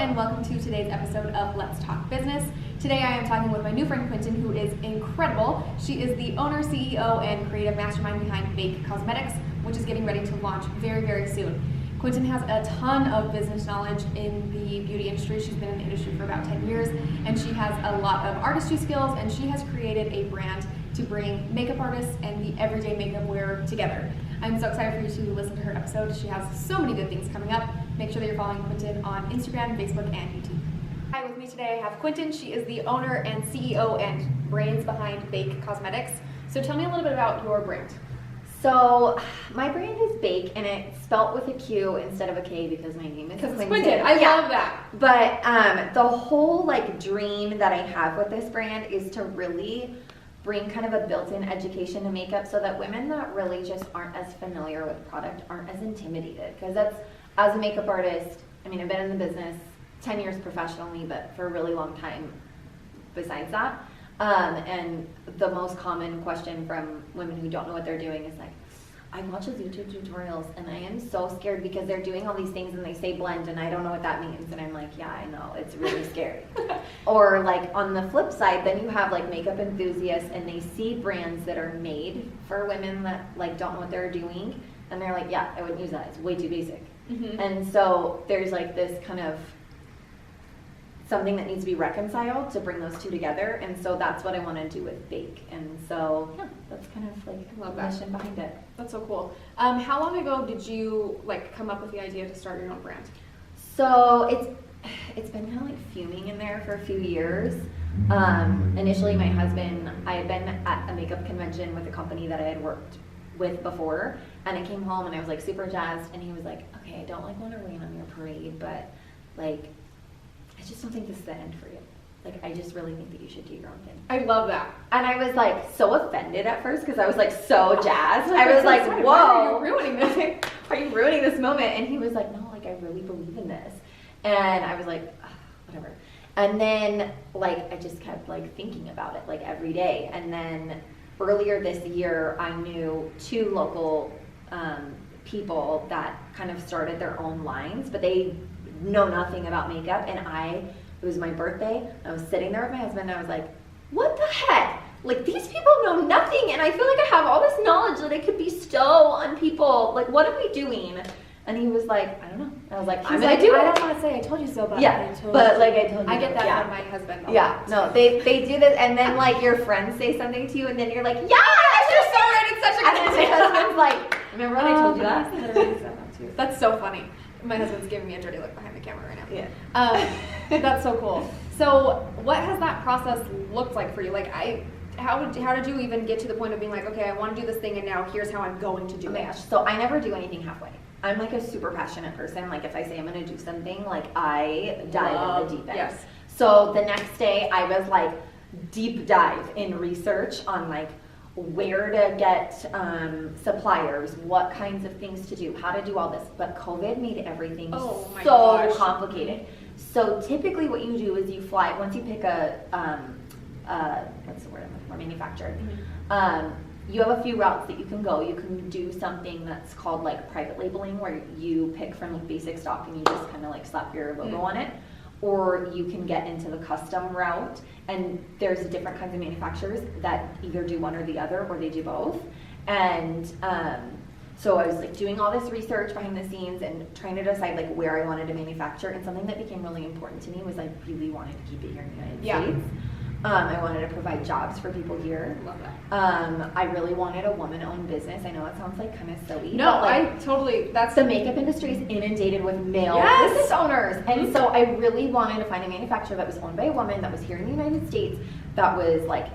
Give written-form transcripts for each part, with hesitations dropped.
and welcome to today's episode of Let's Talk Business. Today I am talking with my new friend Quinton, who is incredible. She is the owner, CEO, and creative mastermind behind BAQE Cosmetics, which is getting ready to launch very, very soon. Quinton has a ton of business knowledge in the beauty industry. She's been in the industry for about 10 years, and she has a lot of artistry skills, and she has created a brand to bring makeup artists and the everyday makeup wearer together. I'm so excited for you to listen to her episode. She has so many good things coming up. Make sure that you're following Quinton on Instagram, Facebook, and YouTube. Hi, with me today I have Quinton. She is the owner and CEO and brains behind BAQE Cosmetics. So tell me a little bit about your brand. So my brand is BAQE, and it's spelt with a Q instead of a K because my name is Quinton. Quinton. I love that. But the whole dream that I have with this brand is to really bring kind of a built-in education to makeup so that women that really just aren't as familiar with product aren't as intimidated. Because that's, as a makeup artist, I mean, I've been in the business 10 years professionally, but for a really long time besides that. And the most common question from women who don't know what they're doing is like, I watch those YouTube tutorials and I am so scared because they're doing all these things and they say blend and I don't know what that means. And I'm like, yeah, I know, it's really scary. Or like on the flip side, then you have like makeup enthusiasts and they see brands that are made for women that like don't know what they're doing. And they're like, yeah, I wouldn't use that, it's way too basic. Mm-hmm. And so there's like this kind of something that needs to be reconciled to bring those two together, and so that's what I want to do with BAQE. And so yeah, that's kind of like the mission behind it. That's so cool. How long ago did you come up with the idea to start your own brand? So it's been kind of like fuming in there for a few years. Initially, my husband, I had been at a makeup convention with a company that I had worked with before, and I came home and I was like super jazzed, and he was like, okay, I don't want to rain on your parade, but like I just don't think this is the end for you. Like, I just really think that you should do your own thing. I love that. And I was like so offended at first because I was like so jazzed. I was like, whoa. Why are you ruining this? Are you ruining this moment? And he was like, no, like I really believe in this. And I was like, whatever. And then like I just kept like thinking about it like every day. And then earlier this year, I knew two local people that kind of started their own lines, but they know nothing about makeup. And it was my birthday, I was sitting there with my husband, and I was like, what the heck? Like, these people know nothing, and I feel like I have all this knowledge that I could bestow on people. Like, what are we doing? And he was like, I don't know. I was like, I'm gonna do it. I don't want to say I told you so, but yeah, but like I told you. I get that from my husband. Yeah, no, they do this, and then like your friends say something to you, and then you're like, yeah, you're so right. It's such a good idea. And my husband's like, remember when I told you that? That's so funny. My husband's giving me a dirty look behind the camera right now. Yeah. That's so cool. So what has that process looked like for you? Like, how did you even get to the point of being like, okay, I want to do this thing and now here's how I'm going to do it? Gosh. So I never do anything halfway. I'm like a super passionate person. Like if I say I'm going to do something, like I dive in the deep end. Yes. So the next day I was like deep dive in research on like where to get suppliers, what kinds of things to do, how to do all this. But COVID made everything so complicated. So typically what you do is you fly, once you pick a, what's the word I'm looking for, manufacturer, you have a few routes that you can go. You can do something that's called like private labeling, where you pick from like basic stock and you just kind of like slap your logo on it. Or you can get into the custom route, and there's different kinds of manufacturers that either do one or the other, or they do both. And so I was like doing all this research behind the scenes and trying to decide like where I wanted to manufacture. And something that became really important to me was I really wanted to keep it here in the United States. I wanted to provide jobs for people here. Love that. I really wanted a woman-owned business. I know it sounds like kind of silly. No, but like, I totally. That's the makeup industry is inundated with male Yes. business owners, and so I really wanted to find a manufacturer that was owned by a woman, that was here in the United States, that was like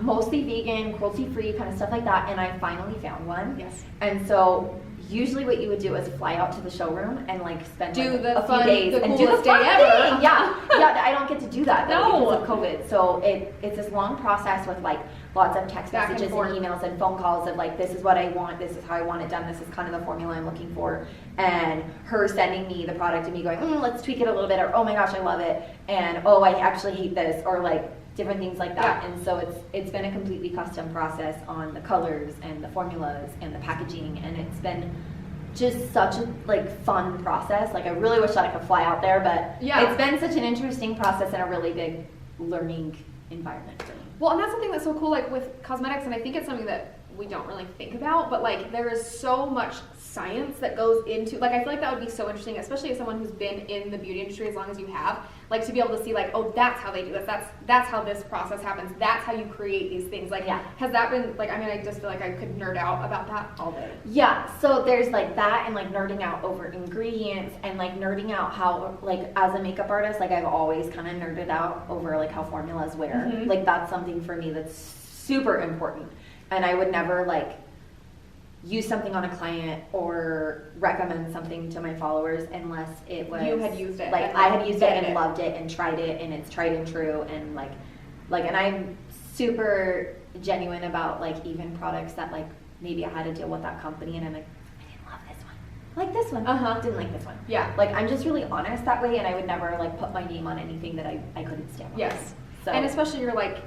mostly vegan, cruelty-free, kind of stuff like that. And I finally found one. Yes. And so usually what you would do is fly out to the showroom and like spend do like the a fun, few days the and do the coolest fun day ever. thing. Yeah, I don't get to do that though, No. because of COVID. So it's this long process with like lots of text Back messages and emails and phone calls of like, this is what I want, this is how I want it done, this is kind of the formula I'm looking for, and her sending me the product and me going, let's tweak it a little bit, or oh my gosh, I love it, and oh, I actually hate this, or like different things like that. Yeah. And so it's been a completely custom process on the colors and the formulas and the packaging, and it's been just such a like fun process. Like I really wish that I could fly out there, but it's been such an interesting process and a really big learning environment for me. Well, and that's something that's so cool, like with cosmetics, and I think it's something that we don't really think about, but like there is so much science that goes into, like I feel like that would be so interesting, especially as someone who's been in the beauty industry as long as you have, like to be able to see like, oh, that's how they do this, that's how this process happens, that's how you create these things. Like, has that been, like, I mean, I just feel like I could nerd out about that all day. Yeah, so there's like that, and like nerding out over ingredients, and like nerding out how, like as a makeup artist, like I've always kind of nerded out over like how formulas wear. Like that's something for me that's super important. And I would never like use something on a client or recommend something to my followers unless it was you had used it, like I had used it and loved it and tried it and it's tried and true, and like and I'm super genuine about like even products that like maybe I had to deal with that company and I'm like, I didn't love this one, I like this one, didn't like this one. Like I'm just really honest that way, and I would never like put my name on anything that I couldn't stand with. So, and especially you're like,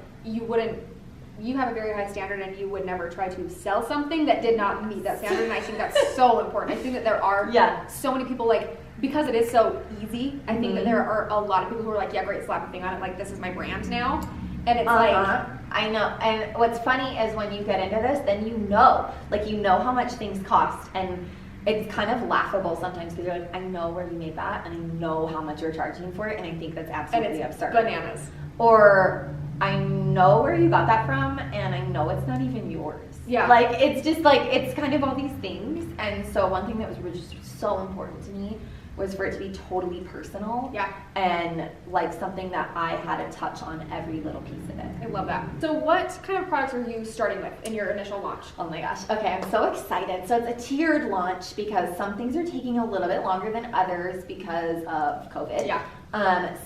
you have a very high standard, and you would never try to sell something that did not meet that standard, and I think that's so important. I think that there are so many people, like, because it is so easy, I think that there are a lot of people who are like, yeah, great, slap a thing on it, like, this is my brand now, and it's like... I know, and what's funny is when you get into this, then you know how much things cost, and it's kind of laughable sometimes, because you're like, I know where you made that, and I know how much you're charging for it, and I think that's absolutely absurd. Bananas. Or... I know where you got that from, and I know it's not even yours. Like, it's just like, it's kind of all these things. And so one thing that was really just so important to me was for it to be totally personal. And like something that I had to touch on every little piece of it. I love that. So what kind of products are you starting with in your initial launch? Oh my gosh. Okay, I'm so excited. So it's a tiered launch because some things are taking a little bit longer than others because of COVID.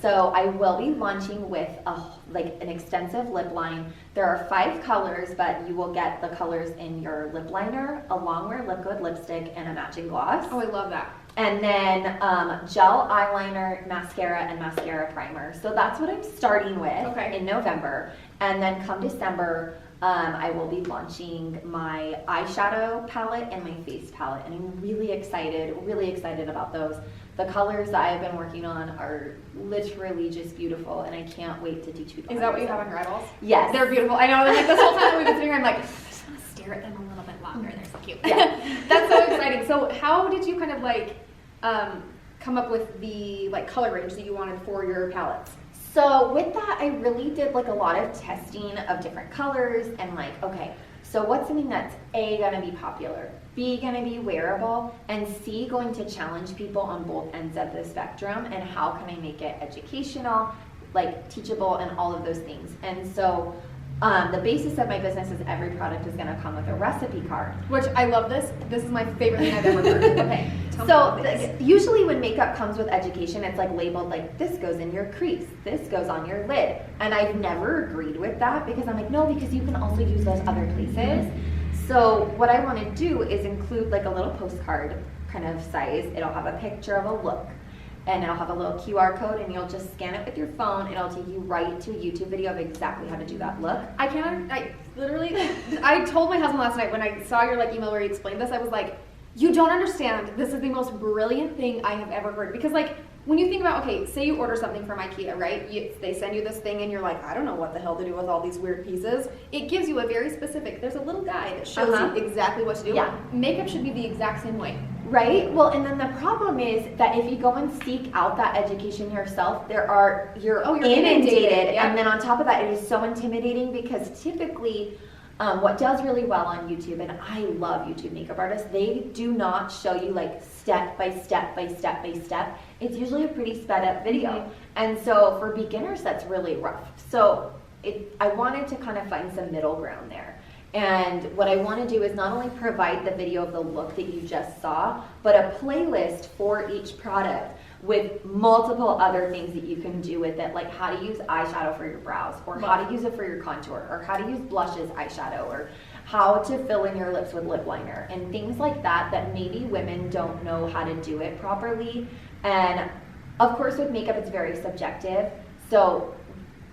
So I will be launching with an extensive lip line. There are 5 colors, but you will get the colors in your lip liner, a longwear liquid lipstick, and a matching gloss. Oh, I love that. And then gel eyeliner, mascara, and mascara primer. So that's what I'm starting with in November. And then come December, I will be launching my eyeshadow palette and my face palette. And I'm really excited about those. The colors that I've been working on are literally just beautiful, and I can't wait to teach people. Is that what you have on your eyeballs? Yes. They're beautiful. I know, like this whole time that we've been sitting here, I'm like, I just want to stare at them a little bit longer. They're so cute. That's so exciting. So how did you kind of like come up with the like color range that you wanted for your palettes? So with that, I really did like a lot of testing of different colors and like, okay, so what's something that's A, gonna be popular, B, gonna be wearable, and C, going to challenge people on both ends of the spectrum, and how can I make it educational, like teachable, and all of those things. And so the basis of my business is every product is gonna come with a recipe card. Which I love this. This is my favorite thing I've ever heard. Okay. So usually when makeup comes with education, it's like labeled like this goes in your crease, this goes on your lid. And I've never agreed with that because I'm like, no, because you can also use those other places. So what I want to do is include like a little postcard kind of size. It'll have a picture of a look, and it'll have a little QR code, and you'll just scan it with your phone. It'll take you right to a YouTube video of exactly how to do that look. I told my husband last night when I saw your like email where you explained this, I was like, you don't understand. This is the most brilliant thing I have ever heard. Because like, when you think about, okay, say you order something from IKEA, right? They send you this thing and you're like, I don't know what the hell to do with all these weird pieces. It gives you a very specific, there's a little guide that shows you exactly what to do. Makeup should be the exact same way. Right? Well, and then the problem is that if you go and seek out that education yourself, you're inundated. And then on top of that, it is so intimidating because typically what does really well on YouTube, and I love YouTube makeup artists, they do not show you like step by step by step by step. It's usually a pretty sped up video. And so for beginners, that's really rough. So I wanted to kind of find some middle ground there. And what I want to do is not only provide the video of the look that you just saw, but a playlist for each product with multiple other things that you can do with it, like how to use eyeshadow for your brows, or how to use it for your contour, or how to use blushes eyeshadow, or how to fill in your lips with lip liner, and things like that maybe women don't know how to do it properly. And of course with makeup it's very subjective, so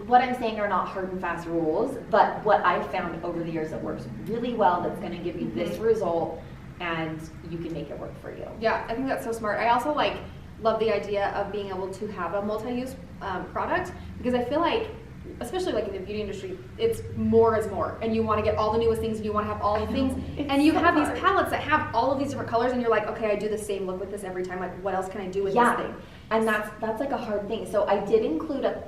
what I'm saying are not hard and fast rules, but what I've found over the years that works really well, that's going to give you this result, and you can make it work for you. Yeah, I think that's so smart. I also like love the idea of being able to have a multi-use product, because I feel like, especially like in the beauty industry, it's more is more, and you want to get all the newest things, and you want to have all the things, and you have these palettes that have all of these different colors, and you're like, okay, I do the same look with this every time. Like, what else can I do with this thing? And that's like a hard thing. So I did include a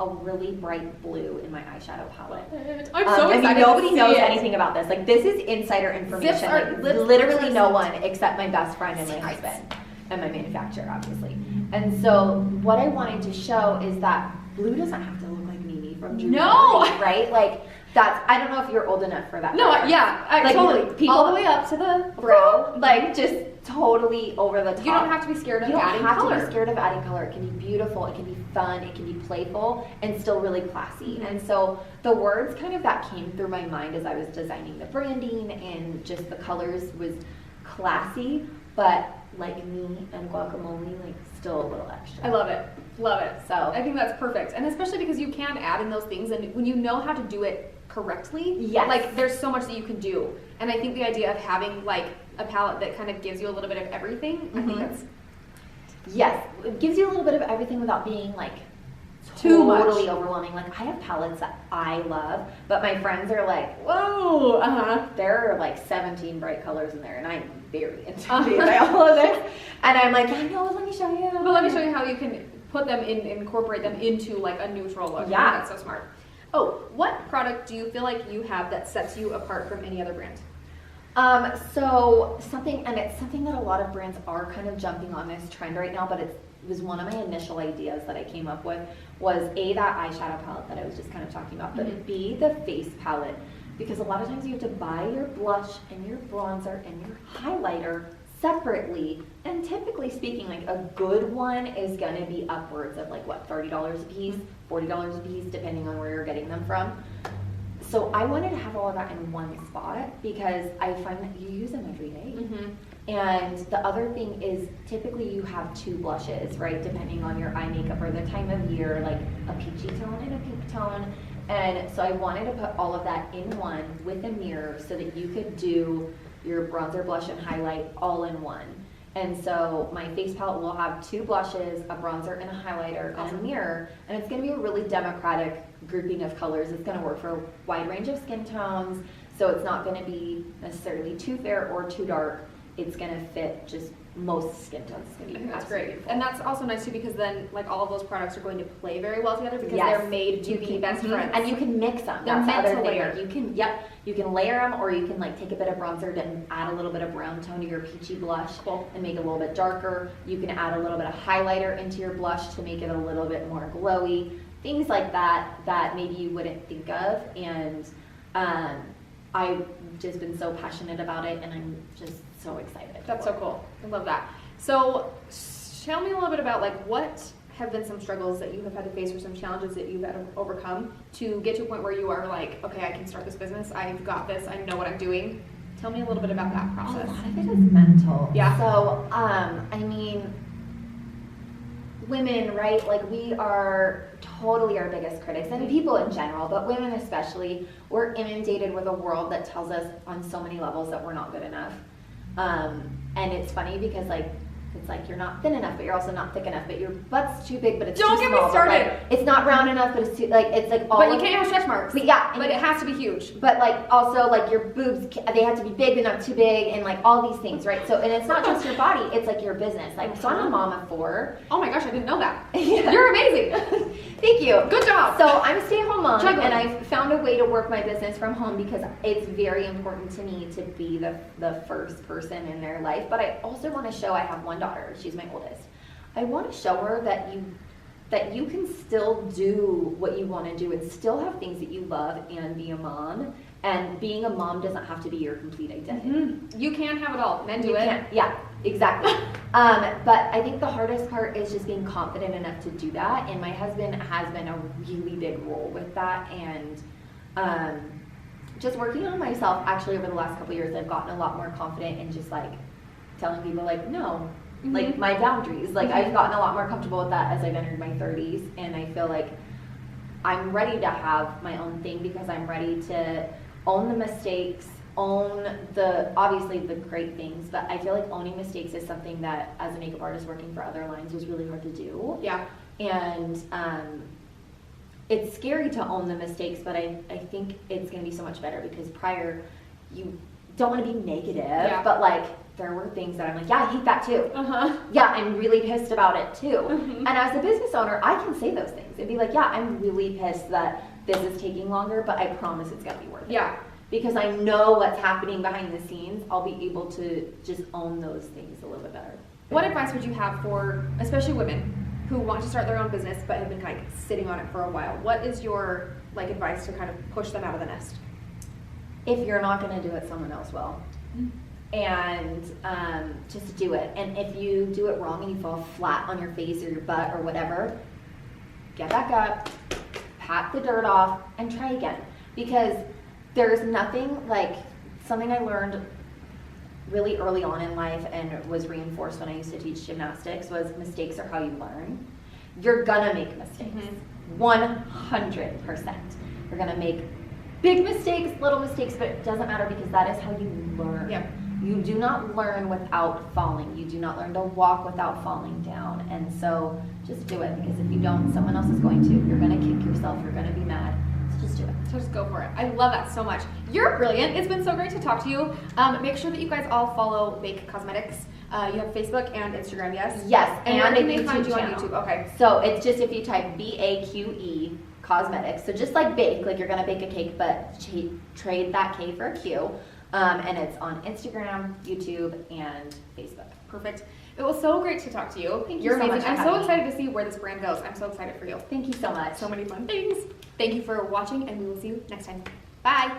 really bright blue in my eyeshadow palette. I'm so excited. I mean, nobody knows anything about this. Like, this is insider information. Zips are like, literally no one except my best friend and my husband and my manufacturer, obviously. And so what I wanted to show is that blue doesn't have to look like Mimi from Drew Carey, right? Like, that's, I don't know if you're old enough for that. No, I totally. People all the way up to the brow, like, just totally over the top. You don't have to be scared of adding color. You don't have to be scared of adding color. It can be beautiful, it can be fun, it can be playful, and still really classy. Mm-hmm. And so the words kind of that came through my mind as I was designing the branding, and just the colors was classy, but like me and guacamole, like, still a little extra. I love it. Love it. So I think that's perfect. And especially because you can add in those things, and when you know how to do it correctly, like, there's so much that you can do. And I think the idea of having like a palette that kind of gives you a little bit of everything, I think that's it gives you a little bit of everything without being like too totally overwhelming. Like, I have palettes that I love, but my friends are like, whoa, there are like 17 bright colors in there, and I'm very intimidated by all of this. And I'm like, I know, let me show you. But let me show you how you can put them in, incorporate them into like a neutral look. Yeah. That's so smart. Oh, what product do you feel like you have that sets you apart from any other brand? So something that a lot of brands are kind of jumping on this trend right now, but it was one of my initial ideas that I came up with, was A, that eyeshadow palette that I was just kind of talking about, but B, the face palette, because a lot of times you have to buy your blush and your bronzer and your highlighter separately, and typically speaking, like, a good one is going to be upwards of like, what, $30 a piece, $40 a piece, depending on where you're getting them from. So I wanted to have all of that in one spot, because I find that you use them every day. And the other thing is, typically you have two blushes, right, depending on your eye makeup or the time of year, like a peachy tone and a pink tone. And so I wanted to put all of that in one with a mirror, so that you could do your bronzer, blush, and highlight all in one. And so my face palette will have two blushes, a bronzer, and a highlighter, and a mirror. And it's going to be a really democratic grouping of colors. It's going to work for a wide range of skin tones. So it's not going to be necessarily too fair or too dark. It's going to fit just most skin tones. It's going to be that's absolutely great. beautiful. And that's also nice too, because then like all of those products are going to play very well together, because they're made to be best friends. And you can mix them. They're That's the meant other to thing. layer. You can layer them, or you can like take a bit of bronzer and add a little bit of brown tone to your peachy blush and make it a little bit darker. You can add a little bit of highlighter into your blush to make it a little bit more glowy. Things like that maybe you wouldn't think of. And I've just been so passionate about it, and I'm just so excited. That's so cool. I love that. So tell me a little bit about like what have been some struggles that you have had to face, or some challenges that you've had to overcome to get to a point where you are like, okay, I can start this business. I've got this. I know what I'm doing. Tell me a little bit about that process. A lot of it is mental. Yeah. So, I mean, women, right? Like, we are totally our biggest critics, and people in general, but women especially. We're inundated with a world that tells us on so many levels that we're not good enough. And it's funny because, like, it's like you're not thin enough, but you're also not thick enough, but your butt's too big, but it's Don't too get me small. started. Like, it's not round enough, but it's too, like, it's like all But you of- can't have stretch marks. But yeah. But it has to be huge. But like also like your boobs, they have to be big but not too big, and like all these things, right? So, and it's not just your body, it's like your business. Like, so I'm a mom of 4. Oh my gosh, I didn't know that. Yeah. You're amazing. Thank you. Good job. So I'm a stay-at-home mom, Juggling. and I've found a way to work my business from home, because it's very important to me to be the first person in their life. But I also want to show, I have one daughter, she's my oldest. I want to show her that you can still do what you want to do and still have things that you love and be a mom. And being a mom doesn't have to be your complete identity. You can have it all. Men do it. Yeah, exactly. But I think the hardest part is just being confident enough to do that. And my husband has been a really big role with that. And just working on myself, actually, over the last couple of years, I've gotten a lot more confident in just like telling people like, no, like my boundaries. Like, I've gotten a lot more comfortable with that as I've entered my 30s. And I feel like I'm ready to have my own thing, because I'm ready to own the mistakes, own obviously the great things, but I feel like owning mistakes is something that as a makeup artist working for other lines was really hard to do. Yeah. And it's scary to own the mistakes, but I think it's going to be so much better because prior, you don't want to be negative, but like there were things that I'm like, yeah, I hate that too. Yeah, I'm really pissed about it too. And as a business owner, I can say those things and be like, yeah, I'm really pissed that this is taking longer, but I promise it's going to be worth it. Yeah. Because I know what's happening behind the scenes, I'll be able to just own those things a little bit better. What advice would you have for, especially women, who want to start their own business but have been kind of sitting on it for a while? What is your like advice to kind of push them out of the nest? If you're not going to do it, someone else will. And just do it. And if you do it wrong and you fall flat on your face or your butt or whatever, get back up, pat the dirt off, and try again. Because there's nothing like something I learned really early on in life and was reinforced when I used to teach gymnastics was mistakes are how you learn. You're gonna make mistakes, 100%. You're gonna make big mistakes, little mistakes, but it doesn't matter because that is how you learn. Yep. You do not learn without falling. You do not learn to walk without falling down. And so just do it because if you don't, someone else is going to. You're gonna kick yourself, you're gonna be mad. So just do it. So just go for it. I love that so much. You're brilliant. It's been so great to talk to you. Make sure that you guys all follow BAQE Cosmetics. You have Facebook and Instagram, yes? Yes, and a where can they YouTube find you channel. on YouTube? Okay. So it's just if you type BAQE Cosmetics. So just like bake, like you're gonna bake a cake, but trade that K for a Q. And it's on Instagram, YouTube, and Facebook. Perfect. It was so great to talk to you. Thank you You're so amazing. much for I'm so having me. excited to see where this brand goes. I'm so excited for you. Thank you so much. So many fun things. Thank you for watching, and we will see you next time. Bye.